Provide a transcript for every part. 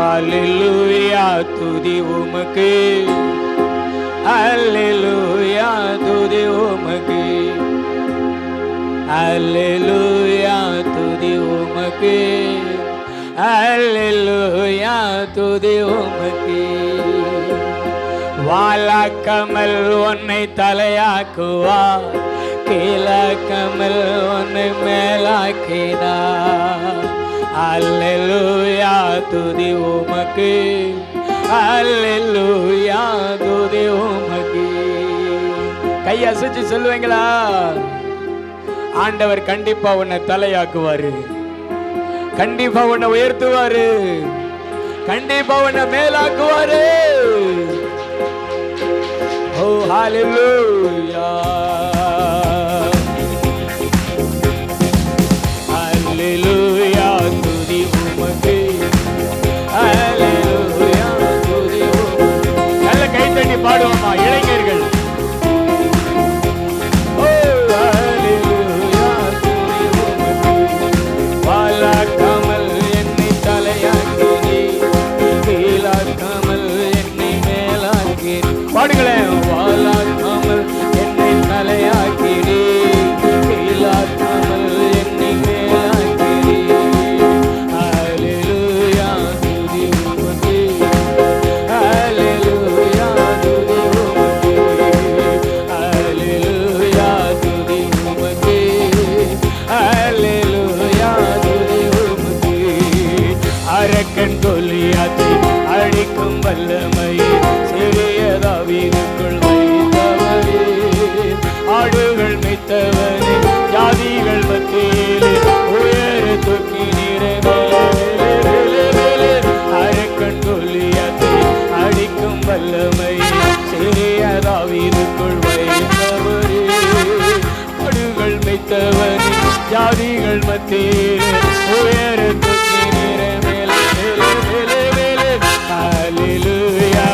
அல்லேலூயா துதி உமக்கு, அல்லேலூயா துதி உமக்கு, அல்லேலூயா துதி உமக்கு, அல்லேலூயா துதி உமக்கு. வாழாக்காமல் உன்னை தலையாக்குவா, கீழாக்காமல் உன்னை மேலாக்கினா. அல்லேலூயா துதி உமக்கு, அல்லேலூயா துதி உமக்கு. கையை அசைச்சு சொல்லுவீங்களா? ஆண்டவர் கண்டிப்பா உன்னை தலையாக்குவாரு, கண்டிப்பா உன்னை உயர்த்துவாரு, கண்டிப்பா உன்னை மேலாக்குவாரு. ஓ ஹalleluya, ஹalleluya துதி உமக்கு, ஹalleluya துதி உமக்கு. நல்ல கை தட்டி பாடுவோமா இளைஞர்கள்? ஓ ஹalleluya துதி உமக்கு. வாழாக்காமல் என்னை தலையாக்கினீ, கீழாக்காமல் என்னை மேலாக்கினீ. பாடுங்களேன். வாழாக்காமல் என்னை தலையாக்கினீ, கீழாக்காமல் என்னை மேலாக்கினீ. ஹalleluya துதி உமக்கு, ஹalleluya துதி உமக்கு, ஹalleluya துதி உமக்கு, ஹalleluya துதி உமக்கு. அரக்கன் கோலியாத்தை அழிக்கும் வல்லமையே, சிறிய தாவீதுக்குள் வைத்தவரே, ஆடுகள் மேய்த்தவரே, ஜாதிகள் மத்தியிலே உயர தூக்கி நீரே. அரக்கன் கோலியாத்தை அழிக்கும் வல்லமையே, சிறிய தாவீதுக்குள் வைத்தவரே, ஆடுகள் மேய்த்தவரே, ஜாதிகள் மத்தியிலே உயர தூக்கி நீரே. மேலே மேலே மேலே மேலே. ஹalleluya,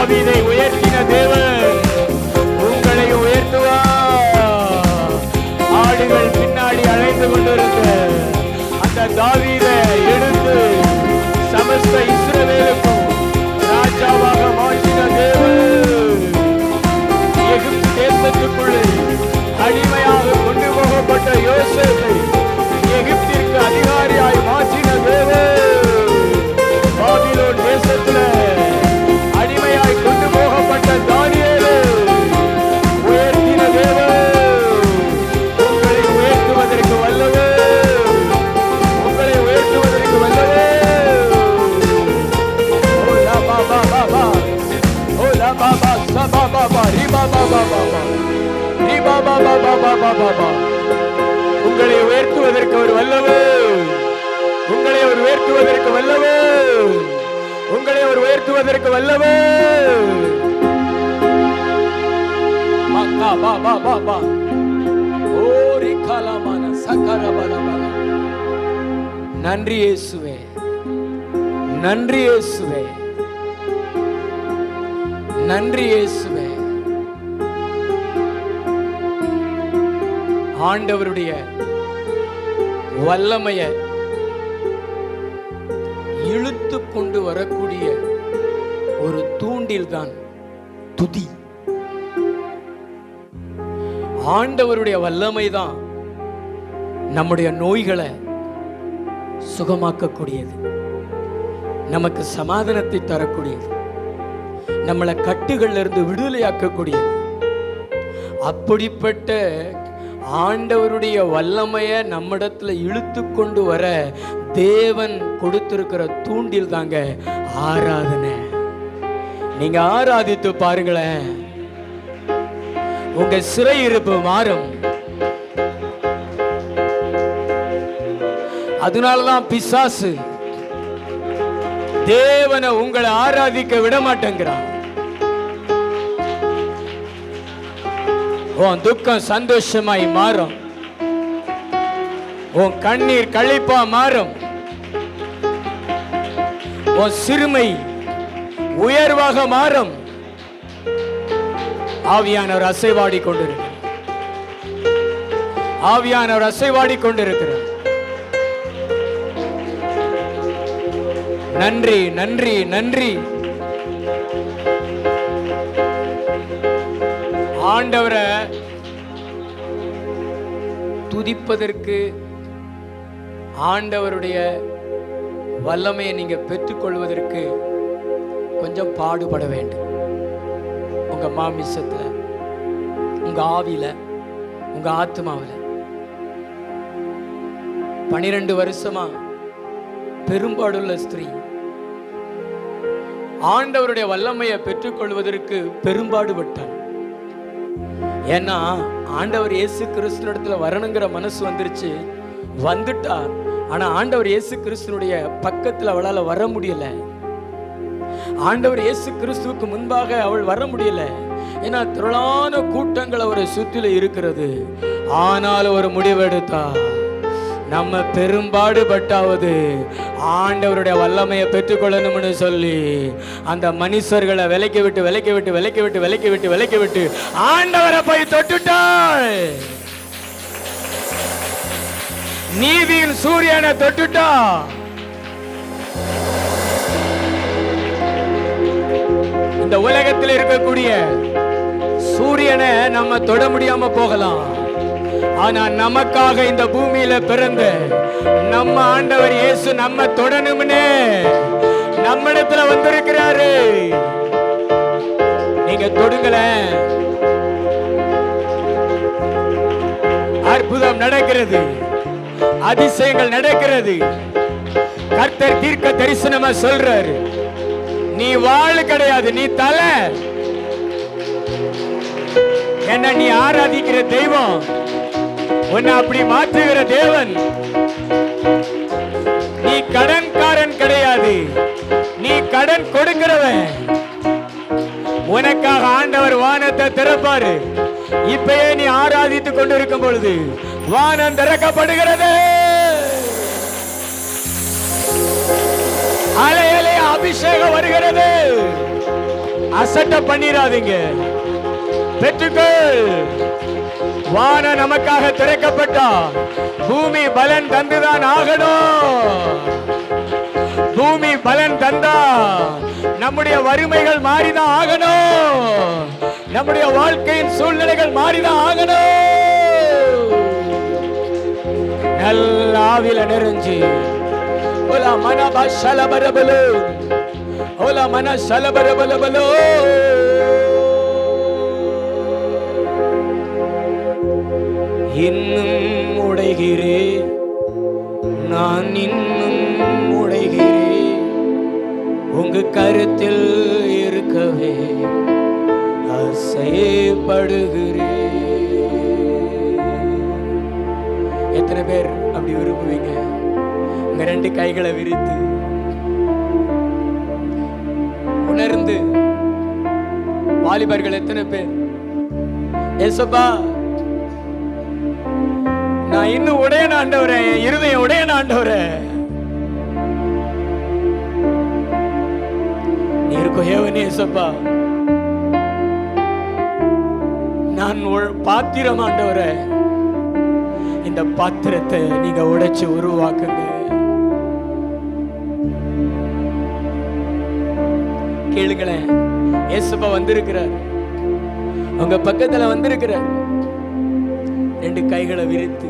தாவீதை உயர்த்தின தேவன் உங்களை உயர்த்துவார். ஆடுகள் பின்னாடி அழைத்து கொண்டிருக்க அந்த தாவீதை எடுத்து சமஸ்த இஸ்ரவேலுக்கும் ராஜாவாக மாற்றின தேவன் எகிப்து தேசத்துக்குள்ளே அடிமையாக கொண்டு போகப்பட்ட யோசேப்பை எகிப்திற்கு அதிகாரியாய் மாற்றின தேவன் பாபிலோன் தேசத்தில் அடிமையாய் கொண்டு போகப்பட்ட தானியேலை உயர்த்தின தேவன் உங்களை உயர்த்துவதற்கு வல்லவே, உங்களை உயர்த்துவதற்கு வல்லவே. ஓ லா பா பா பா பா, ஓ லா பா பா சா பா பா பா, ரி பா பா பா பா பா, ரி பா பா பா பா பா பா பா பா. உங்களை உயர்த்துவதற்கு ஒரு வல்லவே, உங்களை ஒரு உயர்த்துவதற்கு வல்லவே, உங்களை ஒரு உயர்த்துவதற்கு வல்லவே. பா பா பா பா பா, ஓ ரி கலமான சக்கர பல பல. நன்றி இயேசுவே, நன்றி இயேசுவே, நன்றி இயேசுவே. ஆண்டவருடைய வல்லமைய இழுத்து கொண்டு வரக்கூடிய ஒரு தூண்டில் தான் துதி. ஆண்டவருடைய வல்லமை தான் நம்முடைய நோய்களை சுகமாக்கக்கூடியது, நமக்கு சமாதானத்தை தரக்கூடியது, நம்மளை கட்டுகள்ல இருந்து விடுதலையாக்கக்கூடியது. அப்படிப்பட்ட ஆண்டவருடைய வல்லமைய நம்மிடத்துல இழுத்து கொண்டு வர தேவன் கொடுத்திருக்கிற தூண்டில் தாங்க ஆராதனை. நீங்க ஆராதித்து பாருங்களேன், உங்க சிறையிருப்பு மாறும். அதனாலதான் பிசாசு தேவனை உங்களை ஆராதிக்க விட மாட்டேங்கிறான். உன் துக்கம் சந்தோஷமாய் மாறும், உன் கண்ணீர் களிப்பா மாறும், உன் சிறுமை உயர்வாக மாறும். ஆவியானவர் அசைவாடி கொண்டிருக்கிறார், ஆவியானவர் அசைவாடி கொண்டிருக்கிறார். நன்றி நன்றி நன்றி. ஆண்டவரை துதிப்பதற்கு, ஆண்டவருடைய வல்லமையை நீங்க பெற்றுக்கொள்வதற்கு கொஞ்சம் பாடுபட வேண்டும். உங்க மாமிசத்துல, உங்க ஆவியில, உங்க ஆத்மாவில. 12 வருஷமா பெரும்பாடுள்ள ஸ்திரீ ஆண்டவருடைய வல்லமையை பெற்றுக்கொள்வதற்கு பெரும்பாடுபட்டான். ஏன்னா ஆண்டவர் இயேசு கிறிஸ்துவிடத்துல வரணுங்கிற மனசு வந்துருச்சு, வந்துட்டார். ஆனா ஆண்டவர் இயேசு கிறிஸ்துனுடைய பக்கத்துல அவளால வர முடியல. ஆண்டவர் இயேசு கிறிஸ்துவுக்கு முன்பாக அவள் வர முடியல. ஏன்னா திரளான கூட்டங்கள் அவரை சுற்றில இருக்கிறது. ஆனாலும் ஒரு முடிவெடுத்தா, நம்ம பெரும்பாடுபட்டாவது ஆண்டவருடைய வல்லமையை பெற்றுக்கொள்ளணும்னு சொல்லி அந்த மனுஷர்களை விலைக்கு விட்டு விலைக்கு விட்டு விலைக்கு விட்டு விலைக்கு விட்டு விலைக்கு விட்டு ஆண்டவரை போய் தொட்டுட்டாள். நீதியின் சூரியனை தொட்டுட்டா. இந்த உலகத்தில் இருக்கக்கூடிய சூரியனை நம்ம தொட முடியாம போகலாம், ஆனா நமக்காக இந்த பூமியில பிறந்த நம்ம ஆண்டவர் இயேசு நம்ம தொடணும்னு நம்மிடத்துல வந்திருக்கிறாரு. நீங்க தொடுங்களேன், அற்புதம் நடக்கிறது, அதிசயங்கள் நடக்கிறது. கர்த்தர் தீர்க்க தரிசனமா சொல்றாரு, நீ வாள் கிடையாது, நீ தலை. என்ன நீ ஆராதிக்கிற தெய்வம் உன்னை அப்படி மாற்றுகிற தேவன். நீ கடன்காரன் கிடையாது, நீ கடன் கொடுக்கிறவன். உனக்காக ஆண்டவர் வானத்தை திறப்பாரு. இப்பயே நீ ஆராதித்துக் கொண்டிருக்கும் பொழுது வானம் திறக்கப்படுகிறது. அலை அலை அபிஷேகம் வருகிறது. அசட்ட பண்ணிராதீங்க. பெற்றுக்கொள். வானம் நமக்காக திறக்கப்பட்டா பூமி பலன் தந்துதான் ஆகணும். பூமி பலன் தந்தா நம்முடைய வறுமைகள் மாறிதான் ஆகணும். நம்முடைய வாழ்க்கையின் சூழ்நிலைகள் மாறிதான் ஆகணும். நல்ல ஆவில நிறைஞ்சு ஓலா மனபா ஷலபரபலோ, ஓலா மன ஷலபரபலபலோ. இன்னும் உடைகிறேன், நான் இன்னும் உடைகிறேன், உங்க கருத்தில் இருக்கவே ஆசைப்படுகிறேன். எத்தனை பேர் அப்படி விரும்புவீங்க? உங்க ரெண்டு கைகளை விரித்து உணர்ந்து, வாலிபர்கள் எத்தனை பேர், ஏசப்பா நான் இன்னும் உடையன ஆண்டவரே, என் இருதயம் உடையன ஆண்டவரே, நீர் கொயவனே ஏசப்பா, நான் பாத்திரம் ஆண்டவரே, இந்த பாத்திரத்தை நீங்க உடைச்சு உருவாக்குங்க. கேளுங்களேன், ஏசப்பா வந்திருக்கிறார், உங்க பக்கத்துல வந்திருக்கிறார். ரெண்டு கைகளை விரித்து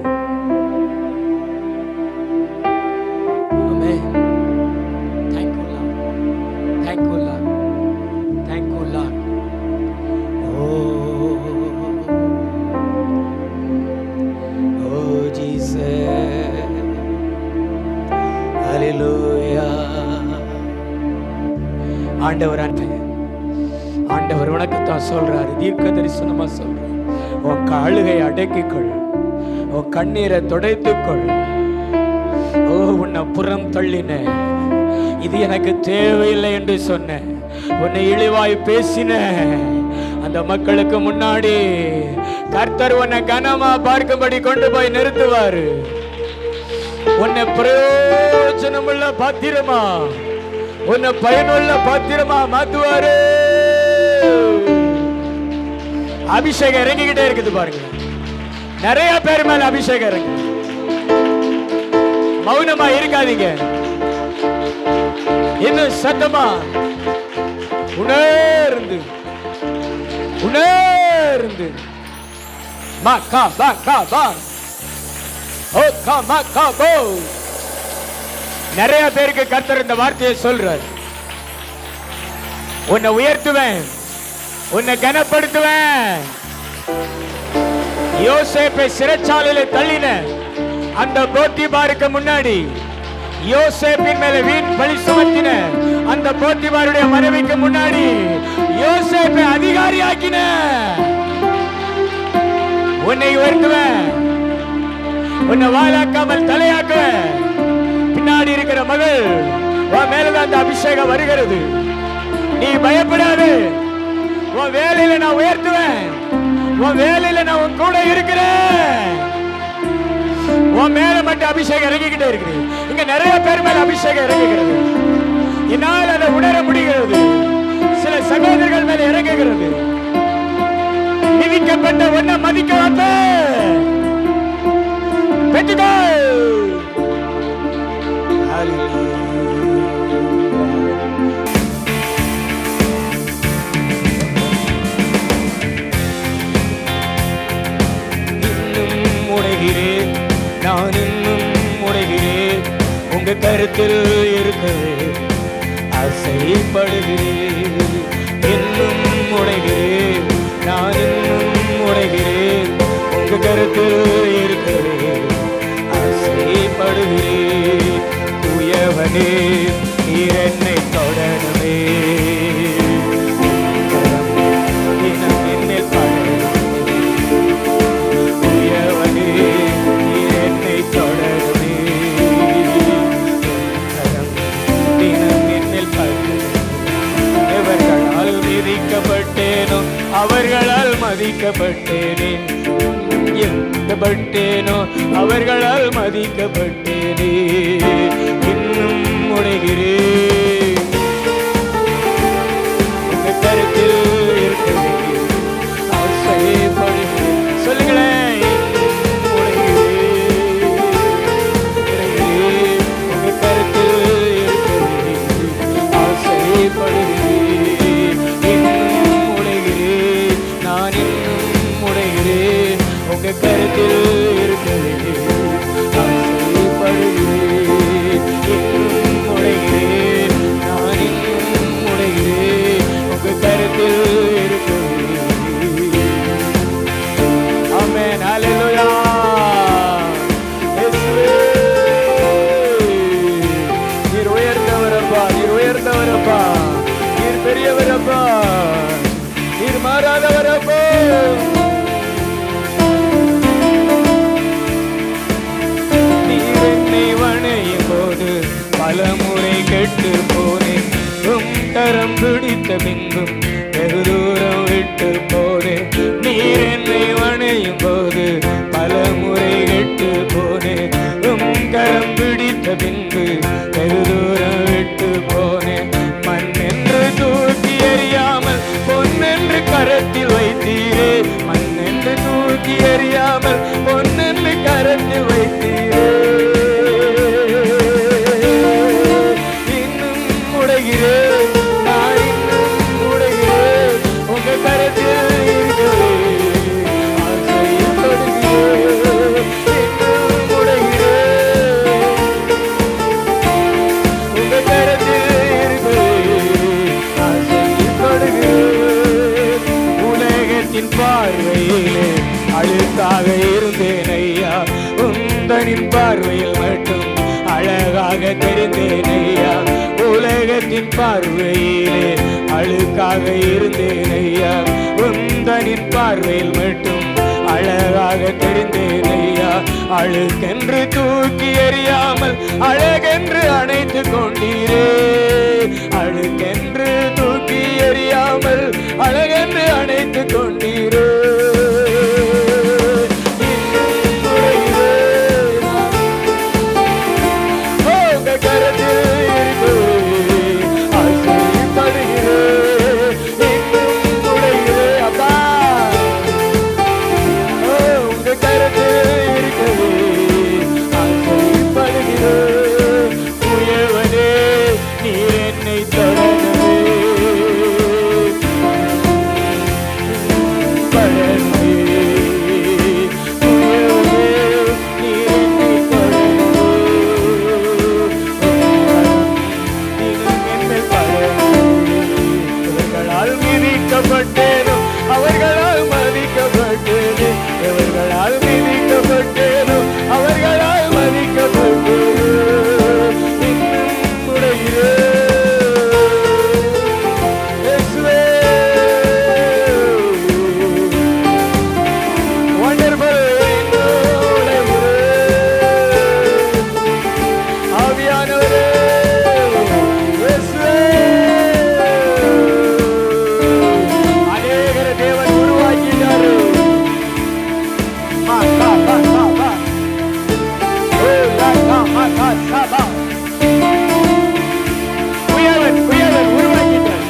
ஆண்டவர் உனக்குத்தான் சொல்றாரு, தீர்க்க தரிசனமா சொல்றாரு, உன் அழுகை அடக்கிக்கொள், உன் கண்ணீரை துடைத்துக்கொள். ஓ, உன்னை புறம் தள்ளின, இது எனக்கு தேவையில்லை என்று சொன்ன, உன்னை இழிவாய் பேசின அந்த மக்களுக்கு முன்னாடி கர்த்தர் உன்னை கனமா பார்க்கும்படி கொண்டு போய் நிறுத்துவாரு. உன்னை பிரயோஜனமுள்ள பாத்திரமா, உன்னை பயனுள்ள பாத்திரமா மாத்துவாரு. அபிஷேகம் இறங்கிக்கிட்டே இருக்குது பாருங்க. நிறைய பேர் மேல அபிஷேகம் இறங்கு. மௌனமா இருக்காதீங்க, இன்னும் சத்தமா உணர்ந்து உணர்ந்து மா கா பா கா பா ஓ கா மா கா போ. நிறைய பேருக்கு கர்த்தர் இந்த வார்த்தையை சொல்றார், உன்னை உயர்த்துவேன், உன்னை கனப்படுத்துவேன். யோசேப்பை சிறைச்சாலையில தள்ளின அந்த போத்திபாருக்கு முன்னாடி, யோசேப்பின் மேல வீண் பழி சுமத்தின அந்த போத்திபாருடைய மனைவிக்கு முன்னாடி யோசேப்பை அதிகாரி ஆக்கின. உன்னை உயர்த்துவேன், உன்னை வாழாக்காமல் தலையாக்குவேன். பின்னாடி இருக்கிற மகள் உன் மேலதான் அந்த அபிஷேகம் வருகிறது. நீ பயப்படாது, உன் வேலையில நான் உயர்த்துவேன், உன் வேலையில நான் உன் கூட இருக்கிறேன். உன் மேல மட்டும் அபிஷேகம் இறங்கிக்கிட்டே இருக்குது. இங்க நிறைய பேர் மேல அபிஷேகம் இறங்குகிறது, என்னால் அதை உணர முடிகிறது. சில சகோதரர்கள் மேல இறங்குகிறது. மிதிக்கப்பட்ட ஒன்ன மதிக்க பெற்றுக்கோ. நான் இன்னும் உடைகிறேன், உங்க கருத்தில் இருக்கவே ஆசைப்படுகிறேன். இன்னும் உடைகிறேன், நான் இன்னும் உடைகிறேன், உங்க கருத்தில் இருக்கவே ஆசைப்படுகிறேன். தூயவனே, நீர் என்னை தொடரவே, அவர்களால் மதிக்கப்பட்டேனே, எந்தப்பட்டேனோ அவர்களால் மதிக்கப்பட்டேனே. இன்னும் உடைகிறேன், கருத்தில் இருக்கவே ஆசைப்படுகிறேன். சொல்லுங்களேன். உங்க கருத்தில் இருக்கவே ஆசைப்படுகிறேன். இன்னும் உடைகிறேன், நான் இன்னும் உடைகிறேன். உங்க கருத்தில் இருக்கவே ஆசைப்படுகிறேன். இன்னும் உடைகிறேன், நான் இன்னும் உடைகிறேன். உங்க கருத்தில் இருக்கவே. ஆமென். ஹல்லேலூயா. இயேசுவே, நீர் உயர்ந்தவரப்பா, நீர் உயர்ந்தவரப்பா, நீர் பெரியவரப்பா, நீர் மாறாதவரப்பா. நீர் என்னை வணையும் போது பலமுறை கெட்டு போனேன். கரம் பிடித்த பின்பும் வெகு தூரம் விட்டு போனேன். நீர் என்னை வணையும் போது பலமுறை கெட்டு போனேன். கரம் பிடித்த பின்பு வெகு தூரம் விட்டு போனேன். மண் என்று தூக்கி எறியாமல் பொன்னென்று கரத்தில் வைத்தீரே. மண் என்று தூக்கி எறியாமல் பொன்னென்று கரத்தில் வைத்தீரே. இன்னும் உடைகிறேன், நான் இன்னும் உடைகிறேன். உங்க கரத்தில் இருக்கவே ஆசைப்படுகிறேன். இன்னும் உடைகிறேன், உங்க கரத்தில் இருக்கவே ஆசைப்படுகிறேன். உலகத்தின் பார்வையிலே அழுக்காக இருந்தேன் ஐயா, உந்தனின் பார்வையில் மட்டும் அழகாக தெரிந்தேன் ஐயா. உலகத்தின் பார்வையிலே அழுக்காக இருந்தேன் ஐயா, உந்தனின் பார்வையில் மட்டும் அழகாக தெரிந்தேன் ஐயா. அழுக்கென்று தூக்கி எறியாமல் அழகென்று அணைத்து கொண்டீரே. அழுக்கென்று தூக்கி எறியாமல் அழகென்று அணைத்து கொண்டீரே. அவர்களால் மதிக்கப்பட்டேனே, எவர்களால் மிதிக்கப்பட்டேனோ அவர்களால் மதிக்கப்பட்டேனே. இன்னும் உடைகிறேன் இயேசுவே. வண்டர்ஃபுல். இன்னும் உடைகிறேன் ஆவியானவரே இயேசுவே. தேவன் உருவாக்கினாரு. உருவாக்கிட்டார்.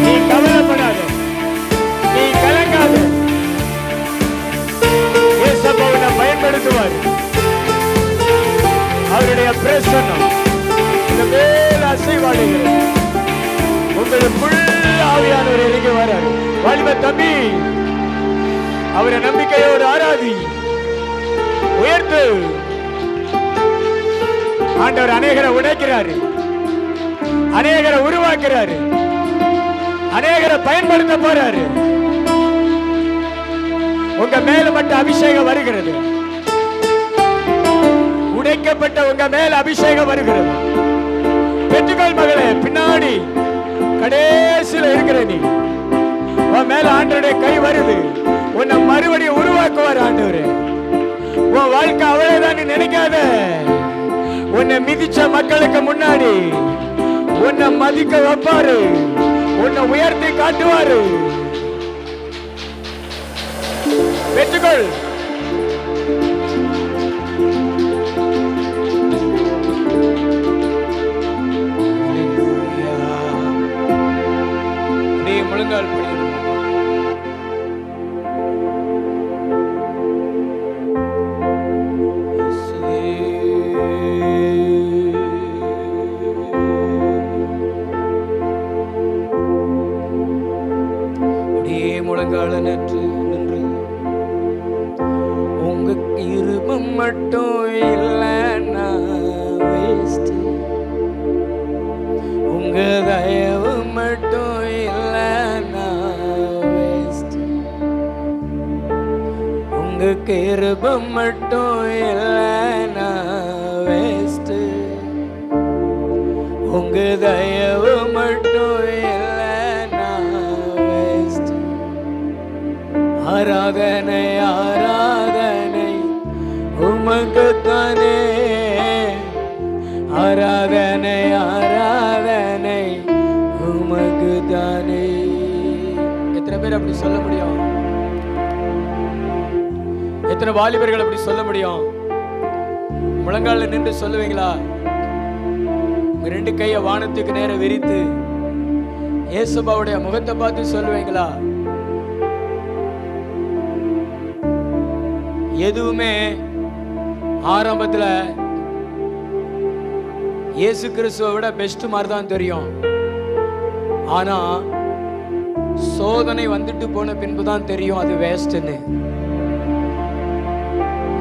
நீ கவலைப்படாத, நீ கலங்காத. இயேசப்பா உன்னை பயன்படுத்துவார். அவருடைய பிரசன்னம் இந்த மேல அசைவாடுகிறது. உங்களுக்குள் ஆவியானவர் இறங்கி வராரு. வாலிப தம்பி, அவரை நம்பிக்கையோடு ஆராதி, உயர்த்து. ஆண்டவர் அநேகரை உடைக்கிறாரு, அநேகரை உருவாக்குறாரு, அநேகரை பயன்படுத்த போறாரு. உங்க மேல மட்டும் அபிஷேகம் வருகிறது. உடைக்கப்பட்ட உங்க மேல அபிஷேகம் வருகிறது. பெற்றுக்கொள் மகளே. பின்னாடி கடைசியில் இருக்கிற நீ, உன் மேல ஆண்டவருடைய கை வருது. உன்னை மறுபடியும் உருவாக்குவார் ஆண்டவரே. உன் வாழ்க்கை அவ்வளவுதான் நினைக்காத. உன்னை மிதிச்ச மக்களுக்கு முன்னாடி உன்னை மதிக்க வைப்பாரு, உன்னை உயர்த்தி காட்டுவாரு. பெற்றுக்கொள். முழங்கால் படிக்கணும். முழங்கால நின்று உங்க கிருபை மட்டும் இல்லைன்னா வேஸ்ட், உங்க தயவு மட்டும் இல்லைன்னா வேஸ்ட், உங்க கிருபை மட்டும் இல்லைன்னா வேஸ்ட், உங்க தயவு மட்டும் இல்லைன்னா வேஸ்ட். ஆராதனை ஆராதனை உமக்குத்தானே, ஆராதனை ஆராதனை உமக்குத்தானே. எத்தனை பேர் அப்படி சொல்ல முடியும்? எத்தனை வாலிபர்கள் அப்படி சொல்ல முடியும்? முழங்கால நின்று சொல்லுவீங்களா? ரெண்டு கையை வானத்துக்கு நேரம் விரித்து இயேசுபாவுடைய முகத்தை பார்த்து சொல்லுவீங்களா? எதுவுமே ஆரம்பத்துல இயேசு கிறிஸ்துவை விட பெஸ்ட் மாதிரி தான் தெரியும். ஆனா சோதனை வந்துட்டு போன பின்புதான் தெரியும் அது வேஸ்ட்னு.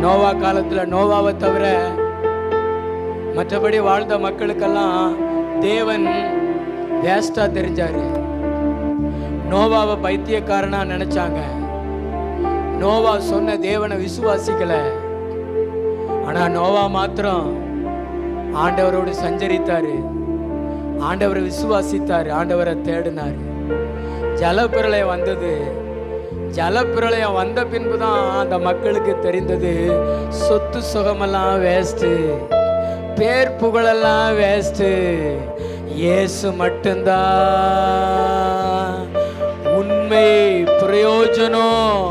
நோவா காலத்துல நோவாவை தவிர மற்றபடி வாழ்ந்த மக்களுக்கெல்லாம் தேவன் வேஸ்டா தெரிஞ்சாரு. நோவாவை பைத்தியக்காரனா நினைச்சாங்க. நோவா சொன்ன தேவனை விசுவாசிக்கல. ஆனா நோவா மாத்திரம் ஆண்டவரோடு சஞ்சரித்தாரு, ஆண்டவரை விசுவாசித்தாரு, ஆண்டவரை தேடினாரு. ஜலப்பிரளயம் வந்தது. ஜலப்பிரளயம் வந்த பின்புதான் அந்த மக்களுக்கு தெரிந்தது சொத்து சுகமெல்லாம் வேஸ்ட், பேர் புகழெல்லாம் வேஸ்ட், இயேசு மட்டும்தான் உண்மை பிரயோஜனம்.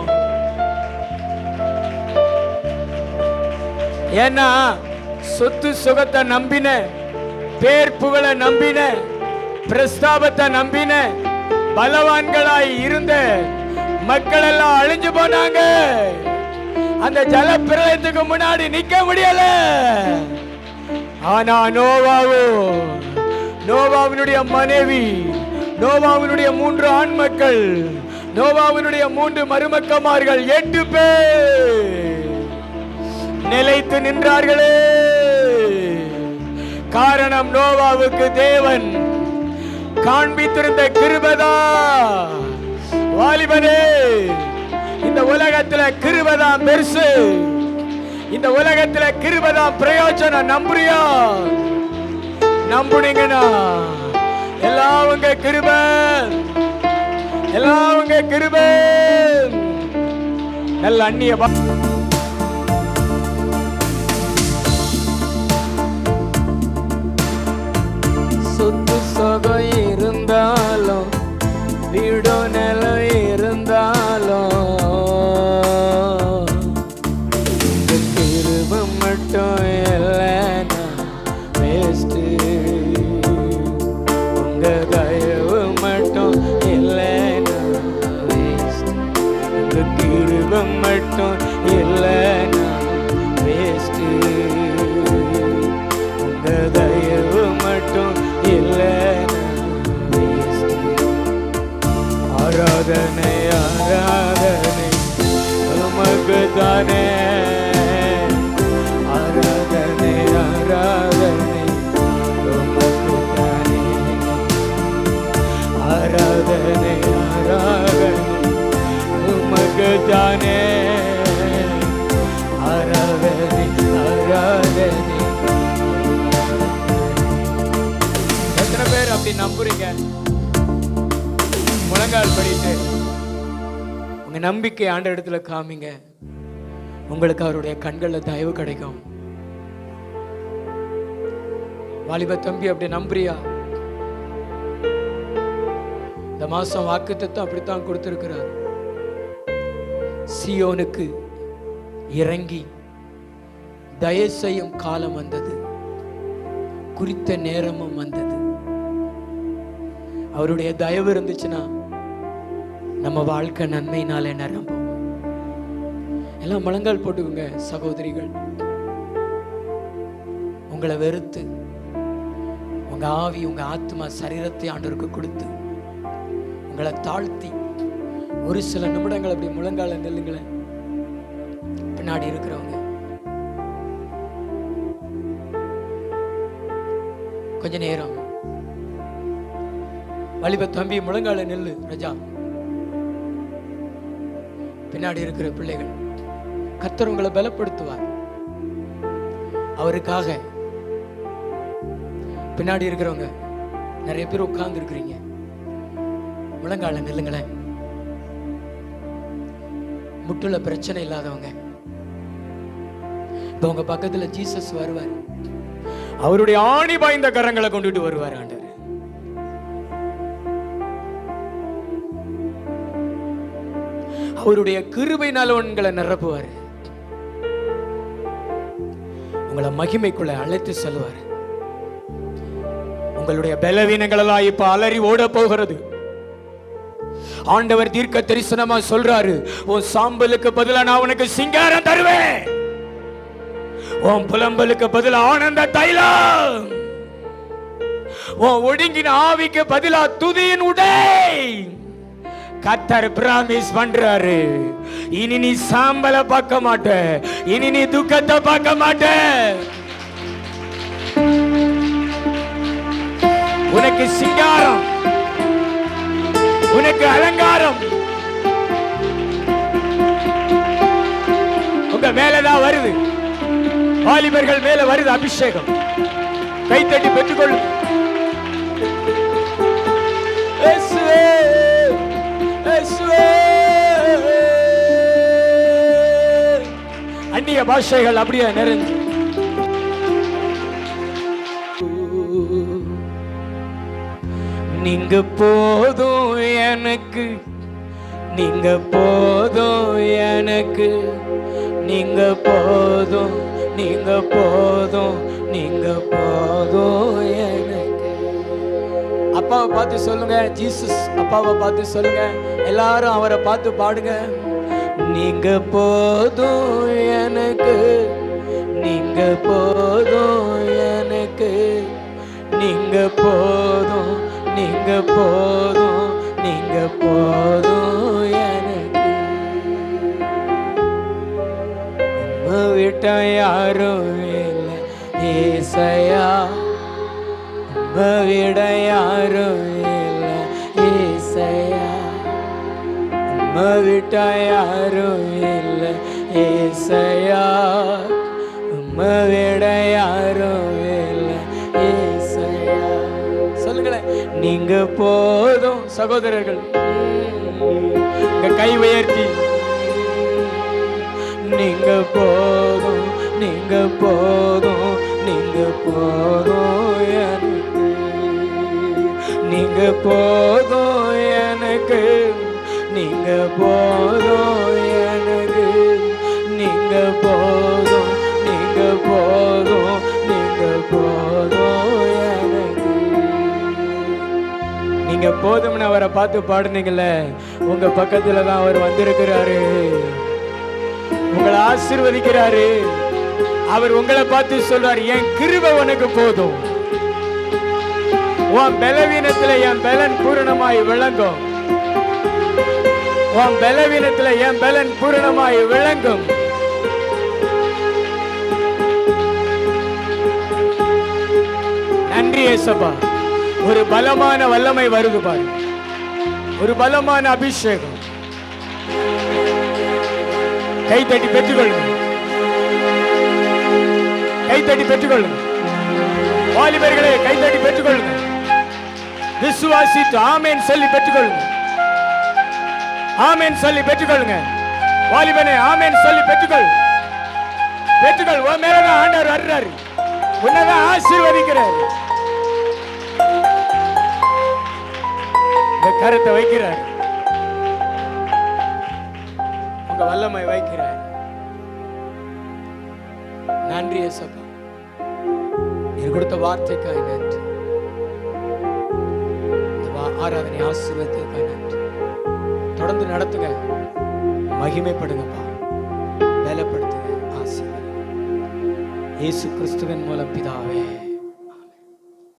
ஏன்னா சொத்து சுகத்தை நம்பின, பேர் புகழை நம்பின, பிரஸ்தாபத்தை நம்பின பலவான்களாய் இருந்த மக்கள் எல்லாம் அழிஞ்சு போனாங்க. அந்த ஜல பிரளயத்துக்கு முன்னாடி நிக்க முடியல. ஆனா நோவாவினுடைய மனைவி, நோவாவினுடைய 3 ஆண் மக்கள், நோவாவினுடைய 3 மருமக்கமார்கள் 8 பேர் நிலைத்து நின்றார்களே. காரணம் நோவாவுக்கு தேவன் காண்பித்திருந்த கிருபைதா. வாலிபனே, இந்த உலகத்துல கிருபைதான் பெருசு, இந்த உலகத்துல கிருபைதான் பிரயோஜனம். நம்புறியா? நம்புனீங்கன்னா எல்லாம் உங்க கிருபை, எல்லாம் உங்க கிருபை. நல்ல அந்நிய சொத்து சுகம் இருந்தாலும், வீடோ நிலம் இருந்தாலும், உங்க கிருபை மட்டும் இல்லைன்னா வேஸ்ட், உங்க தயவு மட்டும் இல்லைன்னா வேஸ்ட், உங்க கிருபை மட்டும் இல்லைன்னா வேஸ்ட், உங்க தயவு மட்டும் இல்லைன்னா வேஸ்ட். ஆராதனை ஆராதனை உமக்கு தானே, ஆராதனை ஆராதனை உமக்கு தானே, ஆராதனை ஆராதனை உமக்கு தானே, ஆராதனை ஆராதனை. எத்தனை பேர் அப்படி நம்புறீங்க? முழங்கால் படிட்டு உங்க நம்பிக்கை ஆண்ட இடத்துல காமிங்க. உங்களுக்கு அவருடைய கண்கள்ல தயவு கிடைக்கும். வாலிப தம்பி, அப்படி நம்புறியா? இந்த மாசம் வாக்குத்தத்தம் அப்படித்தான் கொடுத்திருக்கிறார். சியோனுக்கு இறங்கி தயவு செய்யும் காலம் வந்தது, குறித்த நேரமும் வந்தது. அவருடைய தயவு இருந்துச்சுன்னா நம்ம வாழ்க்கை நன்மையினாலே நிரம்பும். எல்லாம் முழங்கால் போட்டுக்குங்க சகோதரிகள். உங்களை வெறுத்து உங்க ஆவி உங்க ஆத்மா சரீரத்தை ஆண்டவருக்கு கொடுத்து உங்களை தாழ்த்தி ஒரு சில நிமிடங்கள் அப்படி முழங்கால நில்லுங்களேன். பின்னாடி இருக்கிறவங்க கொஞ்ச நேரம் வலிப தம்பி முழங்கால நெல்லு ரஜா. பின்னாடி இருக்கிற பிள்ளைகள் கர்த்தர் உங்களை பலப்படுத்துவார். அவருக்காக பின்னாடி இருக்கிறவங்க நிறைய பேர் உட்கார்ந்து இருக்கிறீங்க. முழங்கால நெல்லுங்களேன். முட்டுல பிரச்சனை இல்லாதவங்க இப்ப உங்க பக்கத்துல ஜீசஸ் வருவார். அவருடைய ஆணி பாய்ந்த கரங்களை கொண்டுட்டு வருவார் ஆண்டவர். அவருடைய கிருபையினால உங்களை நிரப்புவார். உங்களை மகிமைக்குள்ள அழைத்து செல்வார். உங்களுடைய பலவீனங்கள் எல்லாம் இப்ப அலறி ஓட போகிறது. ஆண்டவர் தீர்க்க தரிசனமா சொல்றாரு, உன் சாம்பலுக்கு பதிலா நான் உனக்கு சிங்காரம் தருவேன், உன் புலம்பலுக்கு பதிலா ஆனந்த தைலம், உன் ஒடுங்கின ஆவிக்கு பதிலா துதியின் உடை. கர்த்தர் பிராமிஸ் பண்றாரு, இனி நீ சாம்பல பார்க்க மாட்ட, இனி நீ துக்கத்தை பார்க்க மாட்ட. உனக்கு சிங்காரம், உனக்கு அலங்காரம் உங்க மேலதான் வருது. வாலிபர்கள் மேல வருது அபிஷேகம். கைத்தட்டி பெற்றுக்கொள்ளும். அந்நிய பாஷைகள் அப்படியே நிறைஞ்சு நீங்க போதும் எனக்கு, நீங்க போதும் எனக்கு, நீங்க போதும், நீங்க போதும், நீங்க போதும் எனக்கு. அப்பாவை பார்த்து சொல்லுங்க, ஜீசஸ் அப்பாவை பார்த்து சொல்லுங்க. எல்லாரும் அவரை பார்த்து பாடுங்க. நீங்க போதும் எனக்கு, நீங்க போதும் எனக்கு, நீங்க போதும், நீங்க போதும், நீங்க போதும் எனக்கு. உம்மை விட்டா யாரும் இல்லை ஏசையா, உம்மை விட யாரும் இல்லை ஏசையா, உம்மை விட்டா யாரும் இல்லை ஏசையா, உம்மை விட யாரும் இல்லை ஏசையா. சொல்லுங்களேன், நீங்க போதும். சகோதரர்கள் கை உயர்த்தி, நீங்க போதும், நீங்க போதும், நீங்க போதும் எனக்கு, நீங்க போதும் எனக்கு, நீங்க போதும் எனக்கு, நீங்க போதும், நீங்க போதும், நீங்க போதும் எனக்கு. நீங்க போதும்னு அவரை பார்த்து பாடுனீங்கல்ல, உங்க பக்கத்துல தான் அவர் வந்திருக்கிறாரு. உங்களை ஆசீர்வதிக்கிறாரு. அவர் உங்களை பார்த்து சொல்றாரு, என் கிருபை உனக்கு போதும், உன் பலவீனத்துல என் பலன் பூரணமாய் விளங்கும், உன் பலவீனத்துல என் பலன் பூரணமாய் விளங்கும். நன்றி ஏசப்பா. ஒரு பலமான வல்லமை வருது பாரு, ஒரு பலமான அபிஷேகம். கைத்தட்டி பெற்றுக்கொள்ளுங்க, கைத்தட்டி பெற்றுக்கொள்ளுங்க. வாலிபர்களே கைத்தட்டி பெற்றுக்கொள்ளுங்க. விசுவாசித்து ஆமென் சொல்லி பெற்றுக்கொள்ளுங்க. ஆமென் சொல்லி பெற்றுக்கொள்ளுங்க. வாலிபனே ஆமென் சொல்லி பெற்றுக்கொள். பெற்றுக்கொள். உன் மேலதான் ஆண்டவர் வர்றாரு, உன்னதான் ஆசீர்வதிக்கிறார். இந்த கருத்தை வைக்கிறார், உங்க வல்லமை வைக்கிறார். நன்றி ஏசப்பா, நீர் கொடுத்த வார்த்தைக்காய் நன்றி. ஆராதனை ஆசீர்வாதத்துக்காய் நன்றி. தொடர்ந்து நடத்துங்க, மகிமைப்படுங்கப்பா, பலப்படுத்துங்க, ஆசீர்வதிங்க. இயேசு கிறிஸ்துவின் மூலம் பிதாவே.